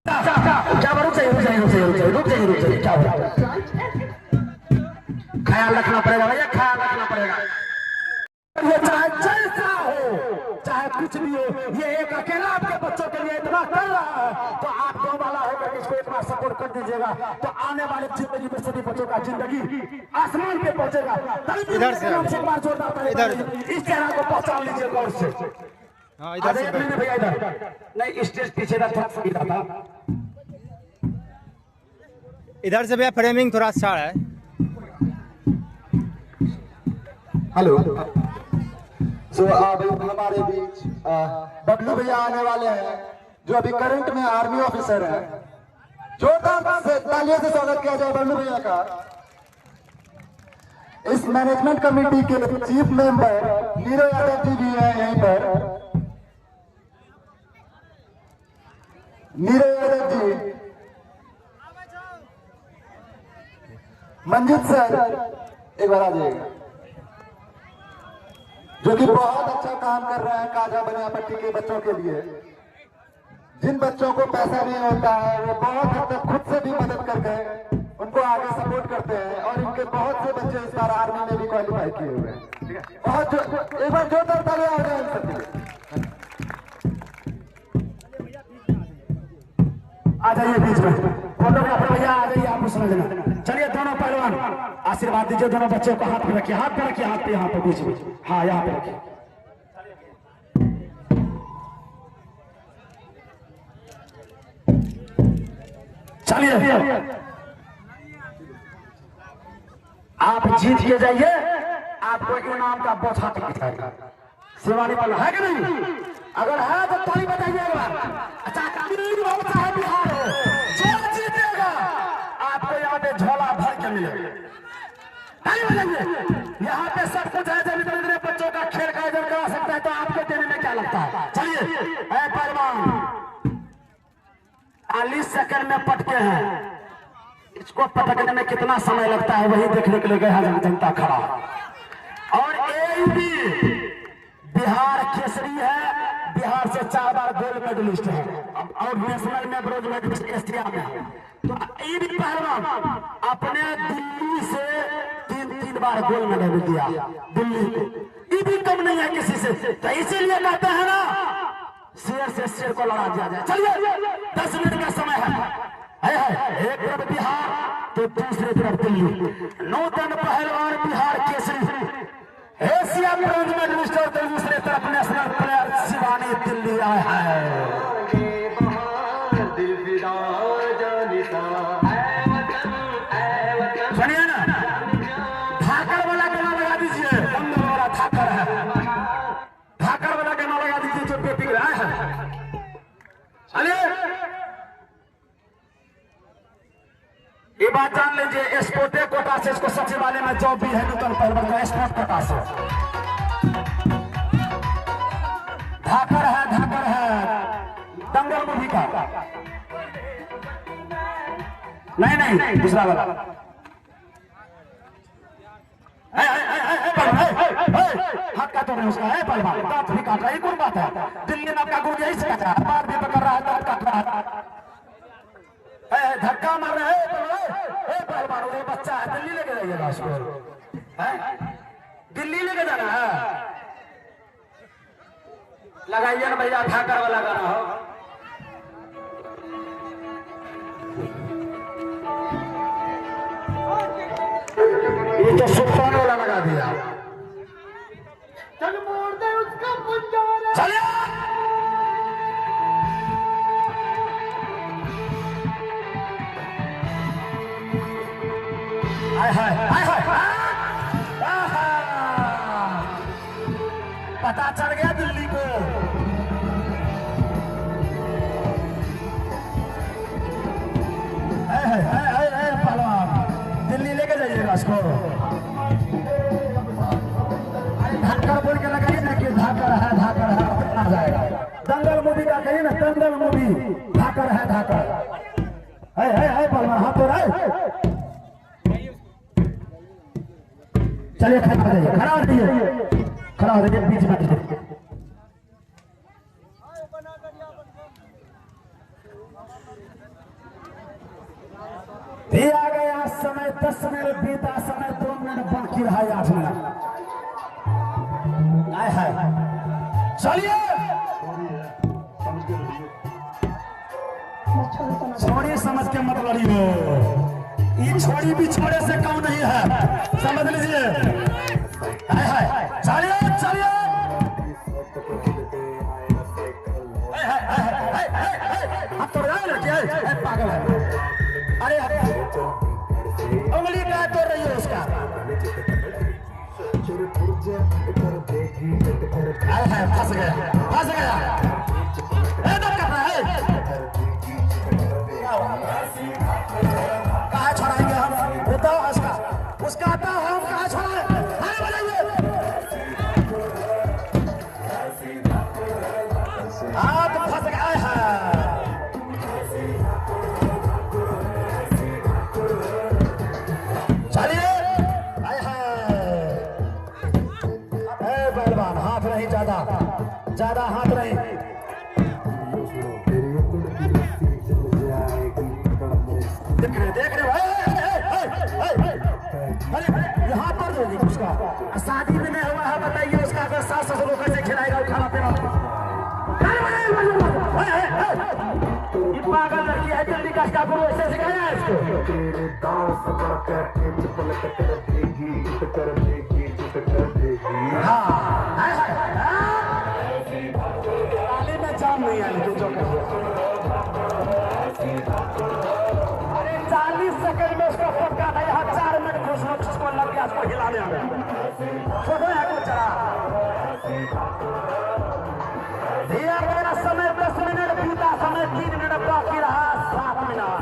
क्या रुक जाइए क्या हो रहा है? ख्याल रखना पड़ेगा भैया, ख्याल रखना पड़ेगा। ये चाहे जैसा हो, चाहे कुछ भी हो, ये एक अकेला आपके बच्चों के लिए इतना कर रहा है, तो आप दो वाला होकर इसको इतना सपोर्ट कर दीजिएगा, तो आने वाले जिंदगी में सभी बच्चों का जिंदगी आसमान पे पहुंचेगा। इधर से एक बार जोरदार इधर इस चेहरा को पहचान लीजिए गौर से। हाँ इधर से भैया इधर नहीं, स्टेज पीछे था। इधर से भैया फ्रेमिंग थोड़ा अच्छा है। हेलो। सो अब हमारे बीच बबलू भैया आने वाले हैं, जो अभी करंट में आर्मी ऑफिसर हैं। जोरदार से तालियों से स्वागत किया जाए बबलू भैया का। इस मैनेजमेंट कमेटी के chief member Nero Yadav ji भी हैं यहीं पर। नीरो यादव जी, मंजित सर एक बार आ जाइएगा, जो कि बहुत अच्छा काम कर रहे हैं काजा बनियापट्टी के बच्चों के लिए। जिन बच्चों को पैसा नहीं होता है, वो बहुत हद तक खुद से भी मदद करके उनको आगे सपोर्ट करते हैं, और इनके बहुत से बच्चे इस बार आर्मी में भी क्वालिफाई किए हुए हैं। बहुत एक बार जोरदार तालियां हो जाए सबके। आ जाइए बीच में, फोटोग्राफर भैया आ जाइए, आपको समझ लेना। चलिए दोनों पहलवान आशीर्वाद दीजिए, दोनों बच्चों को हाथ पे रखिए, हाथ पे रखिए, हाथ पे, यहाँ पे बीच में, हाँ यहाँ पे रखिए। चलिए आप जीत के जाइए, आपको इनाम का बोझा दिखाएगा। शिवानी पल है कि नहीं? अगर है तो ताली बजाइए एक बार। अच्छा चाहे बिहार हो, जो जीतेगा आपको यहाँ पे झोला भर के मिलेगा। ताली बजाइए। यहाँ पे सब कुछ है, जब इतने बच्चों का खेल का आयोजन करा सकता है, तो आपको देने में क्या लगता है? चलिए पहलवान 40 सेकंड में पटके हैं, इसको पटकने में कितना समय लगता है वही देखने के लिए गया जनता खड़ा। और एबी बिहार केसरी है, बिहार से 4 बार गोल्ड मेडलिस्ट है, और नेशनल में ब्रोंज मेडलिस्ट एशिया में है। तो ये भी पहलवान अपने दिल्ली से 3 बार गोल्ड मेडल दिया दिल्ली को, ये भी कम नहीं है किसी से। तो इसीलिए कहते हैं ना, शेर से शेर को लड़ा दिया जाए। चलिए 10 मिनट का समय है। एक तरफ बिहार तो दूसरी तरफ दिल्ली। नूतन पहलवान Bihar Kesari Asia bronze medallist, और दूसरे तरफ नेशनल प्लेयर शिवानी दिल्ली आए हैं। सुनिए ना, धाकड़ वाला गाना लगा दीजिए, बंदर वाला धाकड़ है, धाकड़ वाला गाना लगा दीजिए जो बेटी आए हैं। चलिए ये बात जान लीजिए, स्पोर्टे कोटा से इसको सचिवालय में जॉब भी है नूतन पहलवान का, स्पोर्ट कोटा से। धाकड़ है दंगल मूवी का, नहीं दूसरा वाला। हाथ का तो नहीं उसका है पहलवान, दांत भी काट रहा है, कौन बात है? दिल्ली में आपका गुरु यही सिखाता है, बार भी पकड़ रहा है, दांत काट रहा है, धक्का मार रहे हैं पहलवान। वो बच्चा है, दिल्ली लेके जाइएगा उसको, दिल्ली लेके जाना है। लगाइए ना भैया, धाकड़ वाला गाना हो। ये तो सुल्तान वाला लगा दिया। चल मोड़ दे उसका पंजारा, चलिए पता चल गया दिल्ली को। पहलवान दिल्ली लेके जाइएगा इसको। धाकड़ बोल के लगाइए ना कि धाकड़ है आ जाएगा। दंगल मूवी का कहिए ना, दंगल मूवी, धाकड़ है पहलवान, हाथ तो रहे। चलिए खड़ा हो जाइए बीच में। दिया गया समय 10 मिनट बीता समय 2 मिनट बाकी रहा 8 मिनट। आए हाय चलिए छोड़ी समझ के मत लड़िए, ये छोड़ी भी छोड़े से कम नहीं है, समझ लीजिए। हाय हाय चलिए चलिए आप तो लड़के पागल है। अरे उंगली क्या तोड़ रही है उसका? हाय हाय फंस गया फंस गया। ऐसा कर रहा है कहाँ छोड़ाएंगे हम? बताओ उसका आता है, हम कहाँ छोड़ाए? हाँ तो फंस गया है। चलिए पहलवान हाथ नहीं, ज्यादा हाथ नहीं। देख रहे अरे यहाँ पर जो उसका शादी भी नहीं हुआ है, बताइए उसका अगर सास ससुर कैसे खिलाएगा वो खाना पीना? पागल लड़की है, जल्दी का गुरु ऐसे सिखाया है इसको। ताली में जाम नहीं है लेकिन जो अरे 40 सेकंड में उसका पक्का था, यहाँ 4 मिनट घुसको लग गया उसको हिलाने में। छोड़ो है कुछ चला दिया गया समय 10 मिनट बीता समय 3 मिनट बाकी रहा 7 मिनट।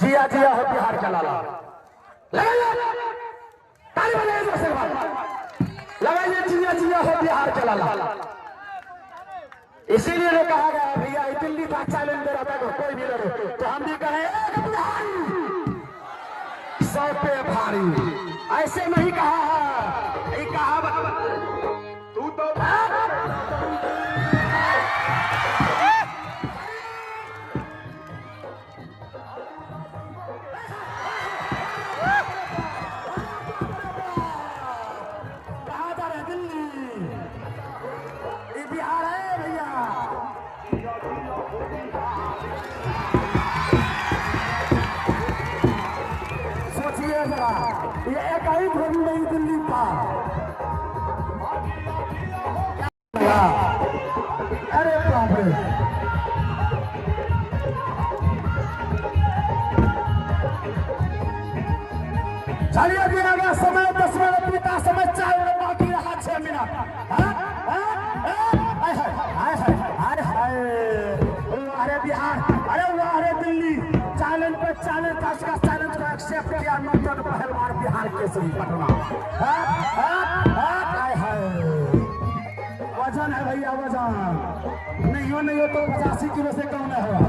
जिया जिया हो बिहार का लाला, लगाइए जिया जिया हो बिहार का लाला। इसीलिए जो कहा गया भैया दिल्ली का चैलेंज दे रहा था कोई भी लड़े, तो हम भी कहे 100 पे भारी, ऐसे नहीं कहा है, ये कहा तू तो बिहार है भैया। सोचिए जरा, ये एक ही धोनी नहीं दिल्ली का। अरे बाप रे चलिए दिया गया समय 10 मिनट बीता समय 4 मिनट बाकी रहा 6 मिनट। अरे बिहार, अरे वाह, अरे दिल्ली चैलेंज पे चैलेंज का उसका चैलेंज को एक्सेप्ट किया। नौतन पहलवान बिहार के सही पटना। वजन है भैया वजन, नहीं हो तो 85 किलो से कम नहीं हुआ।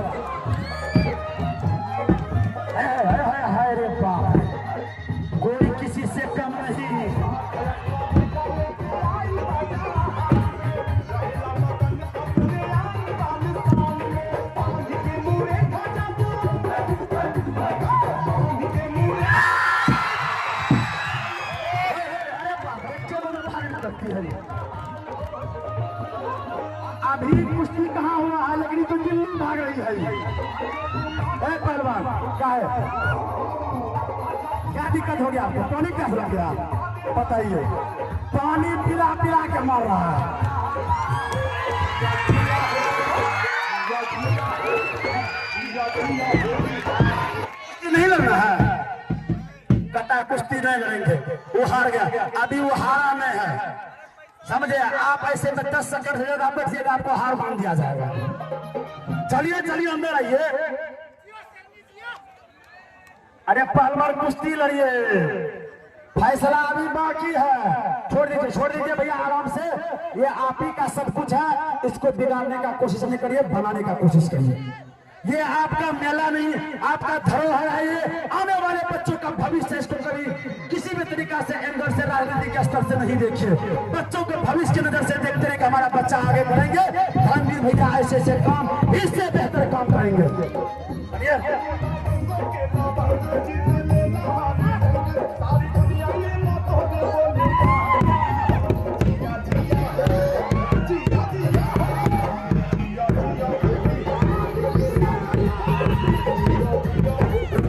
रे बाप, कोई किसी से कम नहीं। अभी कुश्ती कहाँ हुआ है, लेकिन तो दिल्ली भाग रही है। पहलवान क्या है, क्या दिक्कत हो गया आपको? पानी क्या हो गया बताइए? पानी पिला पिला के मार रहा है। नहीं लड़ना है, कटा कुश्ती नहीं लड़ेंगे, वो हार गया। अभी वो हारा नहीं है, समझे? आप ऐसे में 10 सेकंड से ज्यादा बैठिएगा आपको हार मान दिया जाएगा। चलिए चलिए अंदर आइए। अरे पहलवान कुश्ती लड़िए, फैसला अभी बाकी है। छोड़ दीजिए भैया आराम से। ये आप ही का सब कुछ है, इसको बिगाड़ने का कोशिश नहीं करिए, बनाने का कोशिश करिए। ये आपका मेला नहीं, आपका धरोहर है। ये आने वाले बच्चों का भविष्य, इसको कभी किसी भी तरीका से एंगल से, राजनीति के स्तर से नहीं देखिए। बच्चों के भविष्य की नजर से देखते रहे कि हमारा बच्चा आगे बढ़ेंगे। धर्मवीर भैया ऐसे ऐसे काम, इससे बेहतर काम करेंगे।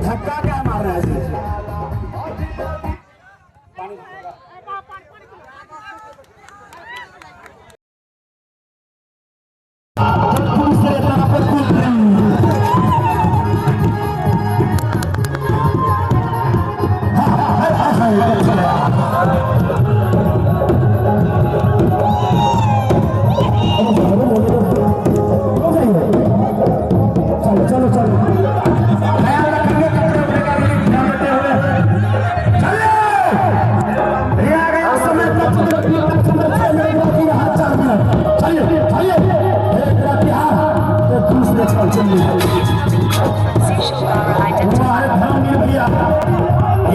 धक्का क्या मार रहा है जी?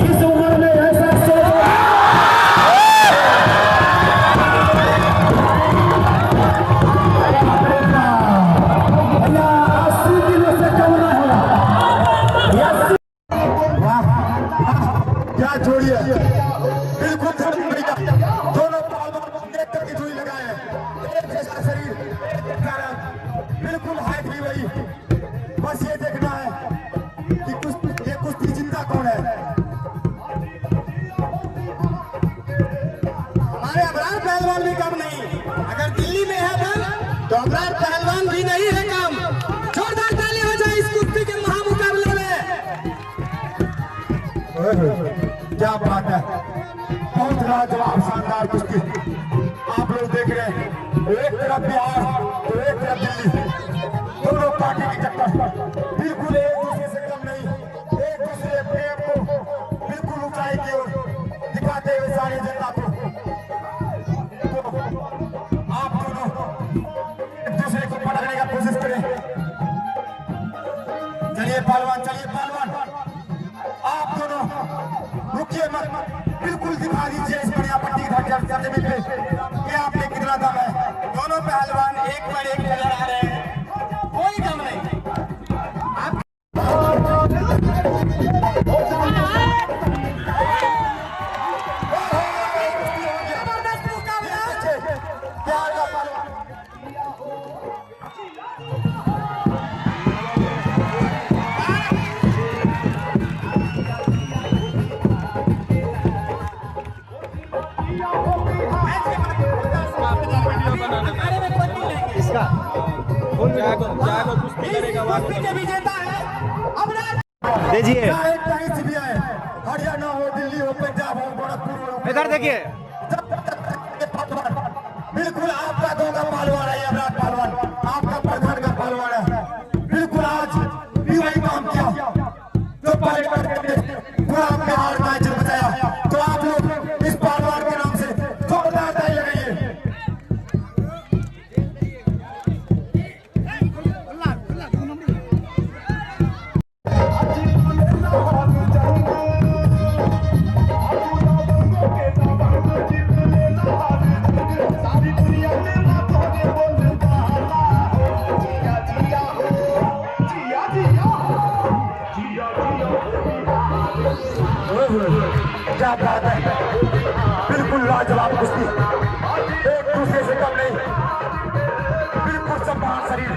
इस उम्र में ऐसा क्या जोड़िए, बिल्कुल दोनों एक करके जोड़ी लगाए, एक जैसा शरीर, बिल्कुल हाइट भी वही। बस ये देखना है कि ये कुश्ती जिंदा कौन है। हमारे अबरार पहलवान भी कम नहीं। अगर दिल्ली में है बल, तो अबरार पहलवान भी नहीं है कम। जोरदार ताली हो जाए इस कुश्ती के महामुकाबले में। क्या बात है, बहुत लाजवाब शानदार कुश्ती आप लोग देख रहे हैं। एक तरफ बिहार तो एक तरफ दिल्ली, दोनों पार्टी की टक्कर, बिल्कुल एक दूसरे से कम नहीं, एक दूसरे प्रेम को बिल्कुल ऊंचाई की ओर दिखाते हुए सारी जनता को। तो आप दोनों एक दूसरे को पकड़ने का कोशिश करें। चलिए पहलवान, आप दोनों रुकिए मत, बिल्कुल दिखा दीजिए इस बढ़िया पट्टी की जमीन पे कि आपने कितना दम है। दोनों पहलवान एक पर एक नजर आ रहे हैं, कोई कम नहीं। जबरदस्त मुकाबला। प्यार का पहलवान इसका कुश्ती करेगा कुश्ती के विजेता है अबरार। दीजिए, कहीं से भी आए, हरियाणा हो, दिल्ली हो, पंजाब हो, गोरखपुर हो, इधर देखिए। बिल्कुल आपका दो का पहलवान है अबरार पहलवान, आपका प्रधान का पहलवान है। बिल्कुल आज भी वही काम किया जो पहले पूरा बिहार का इज्जत बचाया। तो आप लोग इस पहलवान के नाम से जोरदार ताली लगाइए। क्या बात है, बिल्कुल लाजवाब कुश्ती, एक दूसरे से कम नहीं, बिल्कुल समान शरीर।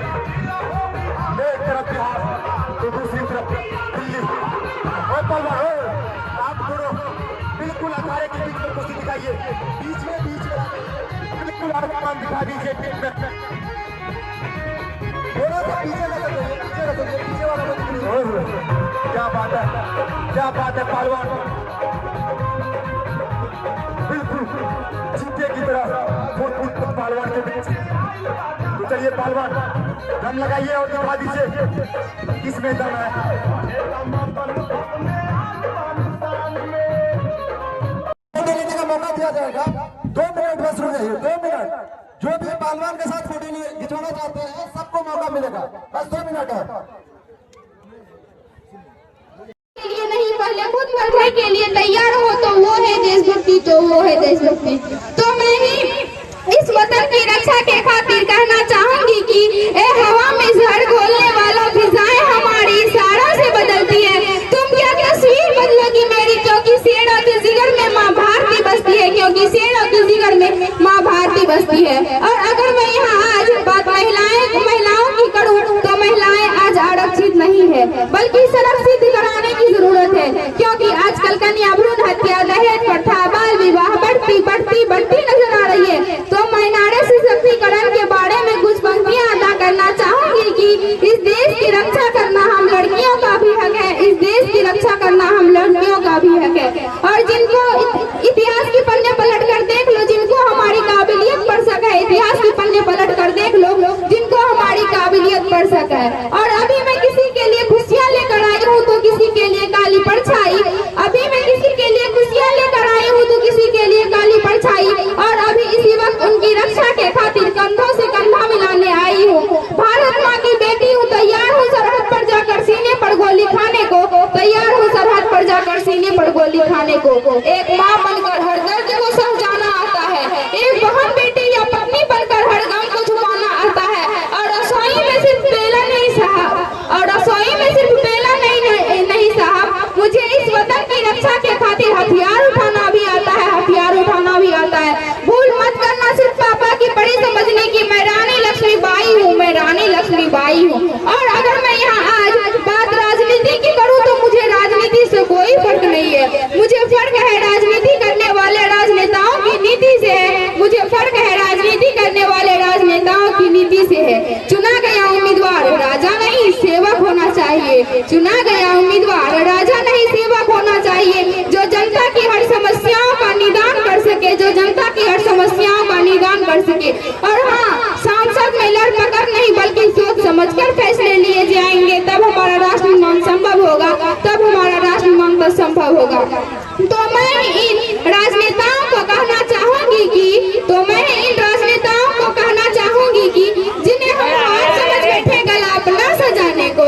एक तरफ बिहार तो दूसरी तरफ दिल्ली। और पहलवान आप दोनों बिल्कुल अखाड़े के बीच में कुश्ती दिखाइए, बीच में बिल्कुल आसमान दिखा दीजिए। दोनों को पीछे वाला क्या बात है पहलवान, बिल्कुल चीते की तरह पहलवान के बीच। तो चलिए पहलवान, दम लगाइए और दिखा दीजिए किसमें दम है। मौका दिया जाएगा। 2 मिनट बस रुक जाइए, 2 मिनट। जो भी पहलवान के साथ फोटो खिंचवाना चाहते हैं सबको मौका मिलेगा, बस 2 मिनट है। लिए नहीं, पहले खुद मरने के लिए तैयार हो तो वो है देशभक्ति, तो वो है देशभक्ति। तो मैं ही इस वतन की रक्षा के खातिर कहना चाहूंगी कि ए हवा में जहर घोलने वालों फिजाएं हमारी इशारों से बदलती है। तुम क्या तस्वीर बदलोगी मेरी, क्योंकि शेरों के जिगर में माँ भारती बसती है, क्योंकि शेरों के जिगर में माँ भारती बसती है। और अगर मैं यहाँ आज बात महिलाओं की करूँ तो महिलाएं आज आरक्षित नहीं है, बल्कि संरक्षित कराने की जरूरत है, क्योंकि आजकल कन्या भ्रूण हत्या, दहेज प्रथा, बाल विवाह बढ़ती नजर आ रही है। तो मैं नारी सशक्तिकरण के बारे में कुछ पंक्तियां अदा करना चाहूंगी कि इस देश की रक्षा करना हम लड़कियों का भी हक है, इस देश की रक्षा करना हम लड़कियों का भी हक है। और जिनको इतिहास के पन्ने पलट कर देख लो, जिनको हमारी काबिलियत पर शक है, इतिहास के पन्ने पलट कर देख लो जिनको हमारी काबिलियत पर शक है। और अभी मैं किसी के लिए खुशियां लेकर आई हूँ तो किसी के लिए काली परछाई, अभी मैं किसी के लिए खुशियां लेकर आई हूँ तो किसी के लिए काली परछाई। और अभी इसी वक्त उनकी रक्षा के खातिर कंधों से कंधा मिलाने आई हूँ। भारत माँ की बेटी हूँ, तैयार हूँ सरहद पर जाकर सीने पर गोली खाने को, तैयार हूँ सरहद पर जाकर सीने पर गोली खाने को। एक माँ बनकर हर दर्द को समझाना आता है, एक बहन बेटी या पत्नी बनकर हर गम को छुपाना आता है। और रसोई में सिर्फ बेला नहीं साहब, और रसोई में सिर्फ बेला नहीं साहब, मुझे इस वतन की रक्षा के खातिर हथियार उठाना भी आता है, हथियार उठाना भी आता है। भूल मत करना सिर्फ पापा की बड़ी समझने की, मैं रानी लक्ष्मीबाई हूँ, मैं रानी लक्ष्मीबाई हूँ। और अगर मैं यहाँ आज बात राजनीति की करूँ तो मुझे राजनीति से कोई फर्क नहीं है, मुझे फर्क है राजनीति करने वाले राजनेताओं की नीति से है, मुझे फर्क है राजनीति करने वाले राजनेताओं की नीति से है। चुना गया उम्मीदवार राजा नहीं सेवक होना चाहिए, चुना गया उम्मीदवार राजा नहीं सेवक होना चाहिए, जो जनता की हर समस्याओं का निदान कर सके, जो जनता की हर समस्याओं का निदान कर सके। और हाँ, सांसद में लड़ पकड़ नहीं बल्कि सोच समझकर फैसले लिए जाएंगे, तब हमारा राष्ट्र निर्माण संभव होगा, तब हमारा राष्ट्र निर्माण संभव होगा। तो मैं इन राजनेताओं को कहना चाहूंगी कि जिन्हें हम हार समझ बैठे गला अपना सजाने को,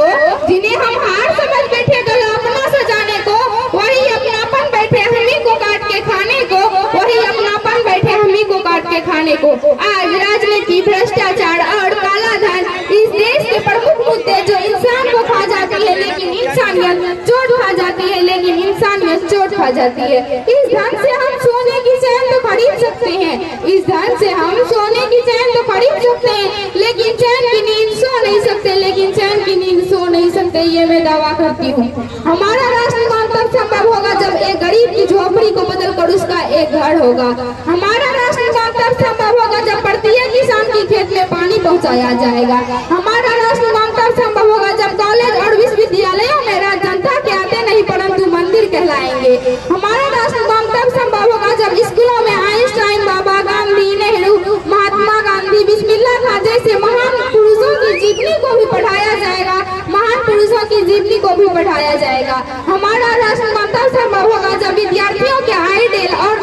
जिन्हें हम हार समझ बैठे गला अपना सजाने को, वही अपनापन बैठे हमी को काट के खाने को, वही अपनापन बैठे हमी को काट के खाने को। आज राजनीति, भ्रष्टाचार और काला धन इस देश के प्रमुख मुद्दे जो इंसान को खा जाती है, लेकिन इंसानियत चोट खा जाती है, लेकिन इंसानियत चोट खा जाती है। इस धन से हम सोने की चैन तो खरीद सकते हैं, इस धन से हम सोने की चैन तो खरीद सकते हैं, लेकिन चैन की नींद सो नहीं सकते, लेकिन चैन की नींद सो नहीं सकते, ये मैं दावा करती हूँ। हमारा राष्ट्र निर्माण तब संभव होगा जब एक गरीब की झोपड़ी को बदलकर उसका एक घर होगा। हमारा राष्ट्र निर्माण तब संभव होगा जब प्रत्येक किसान की खेत में पानी पहुँचाया जाएगा। हमारा राष्ट्र निर्माण तब संभव होगा जब कॉलेज और विश्वविद्यालयों में जनता के आते नहीं परंतु मंदिर कहलाएंगे। हमारा राष्ट्र निर्माण तब संभव होगा जब स्कूलों में आइंस्टाइन, बाबा गांधी, नेहरू, महात्मा गांधी, बिस्मिल्लाह खां जैसे महान पुरुषों की जीवनी को भी पढ़ाया जाएगा, महान पुरुषों की जीवनी को भी पढ़ाया जाएगा। हमारा राष्ट्र निर्माण तब संभव होगा जब विद्यार्थियों के आइडियल और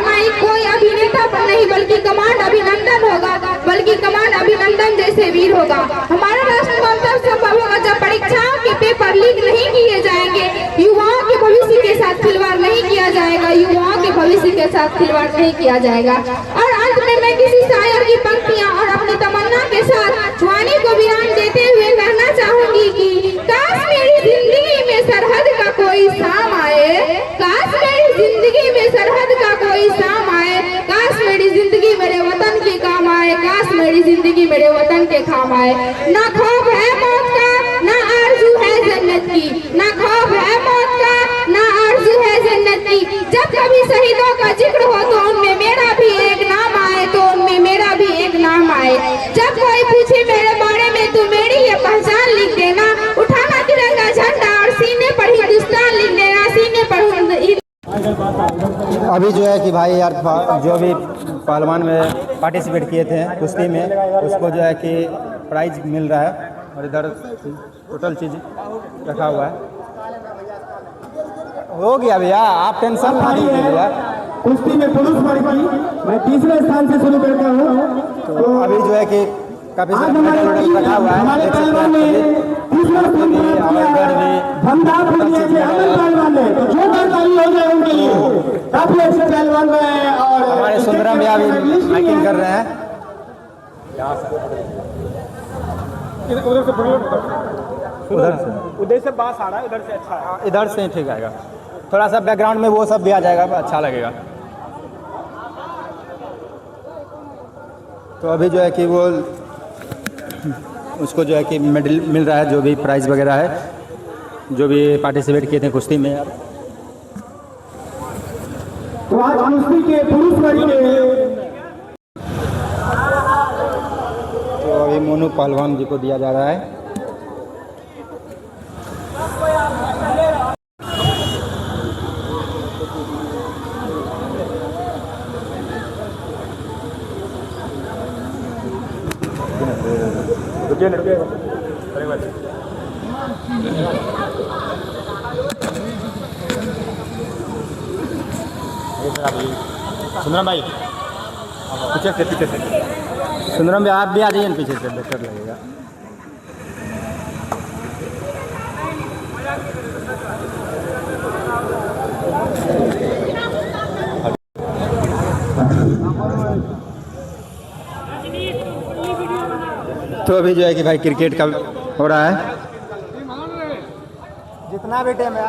नाइक कोई अभिनेता पर नहीं बल्कि कमांड अभिनंदन होगा, बल्कि कमांड अभिनंदन जैसे वीर होगा। हमारा राष्ट्र निर्माण तब संभव होगा जब परीक्षाओं के पेपर लीक नहीं किए जाएंगे, युवाओं के भविष्य के साथ खिलवाड़ नहीं किया जाएगा, युवाओं के भविष्य के साथ खिलवाड़ नहीं किया जाएगा। और अंत में मैं किसी शायर की पंक्तियां और अपनी तमन्ना के साथ वाणी को विराम देते हुए कहना चाहूंगी कि काश मेरी जिंदगी में सरहद का कोई शाम आए, काश मेरी जिंदगी में सरहद का कोई शाम आए, काश मेरी जिंदगी मेरे वतन के काम आए, काश मेरी जिंदगी मेरे वतन के काम आए। ना खौफ है मौत का, ना आरज़ू है जन्नत की, ना खौफ है मौत का, ना आरज़ू है जन्नत की। जब कभी शहीदों का जिक्र हो तो उनमें मेरा भी एक नाम आए, तो उनमें मेरा भी एक नाम आए। जब कोई पूछे मेरे बारे में तो मेरी ये पहचान लिख देना, उठाना तिरंगा झंडा और सीने पर हिंदुस्तान लिख देना, सीने पर। अभी जो है कि भाई यार जो भी पहलवान में पार्टिसिपेट किए थे कुश्ती में, उसको जो है कि प्राइज मिल रहा है और इधर टोटल चीज़ रखा हुआ है। हो गया भैया, आप टेंशन मत लीजिए भैया। कुश्ती में पुरुष वर्ग की मैं तीसरे स्थान से शुरू करता हूँ। तो अभी जो है कि काफी आज सारा हमारे मेडल टीम रखा हुआ है, हमारे देख सकते पहलवान हैं ने आप तीसरा स्थान प्राप्त किया है। धमदार पूर्णिया के अमन पहलवान ने, तो जोरदार ताली हो जाए उनके लिए। काफी अच्छे पहलवान हैं और हमारे सुंदरम भैया भी माइकिंग कर रहे हैं। उधर से बास आ रहा है, उधर से अच्छा है। इधर से ही ठीक आएगा, थोड़ा सा बैकग्राउंड में वो सब भी आ जाएगा, अच्छा लगेगा। तो अभी जो है कि वो उसको जो है कि मेडल मिल रहा है, जो भी प्राइज़ वगैरह है, जो भी पार्टिसिपेट किए थे कुश्ती में। तो आज कुश्ती के पुरुष वर्ग में तो अभी मोनू पहलवान जी को दिया जा रहा है। सुंदरम भाई पीछे से सुंदरम भाई आप भी आ जाइए ना, पीछे से बेहतर लगेगा। तो अभी जो है कि भाई क्रिकेट का हो रहा है, जितना भी टाइम है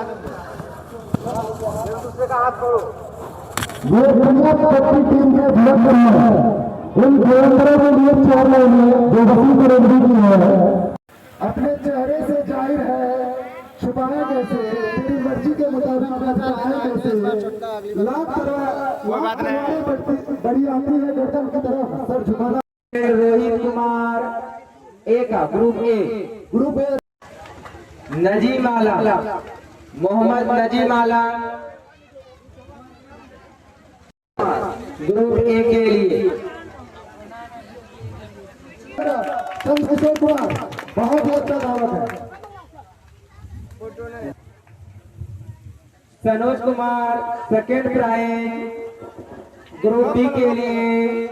ये पंजाब कबड्डी टीम के अध्यक्ष हैं। इन खिलाड़ियों के लिए 4 महीने जो वसूल करेंगे की है, अपने चेहरे से जाहिर है, छुपाया कैसे, तेरी मर्जी के मुताबिक बताया कैसे, लाख बड़ी आती है गर्दन की तरफ सर झुकाना। रोहित कुमार ए का group A Najimala, Mohammad Najimala group A के लिए। चंद्रशेखर कुमार बहुत ही अच्छा दावत है। Sanoj Kumar second prize group B के लिए।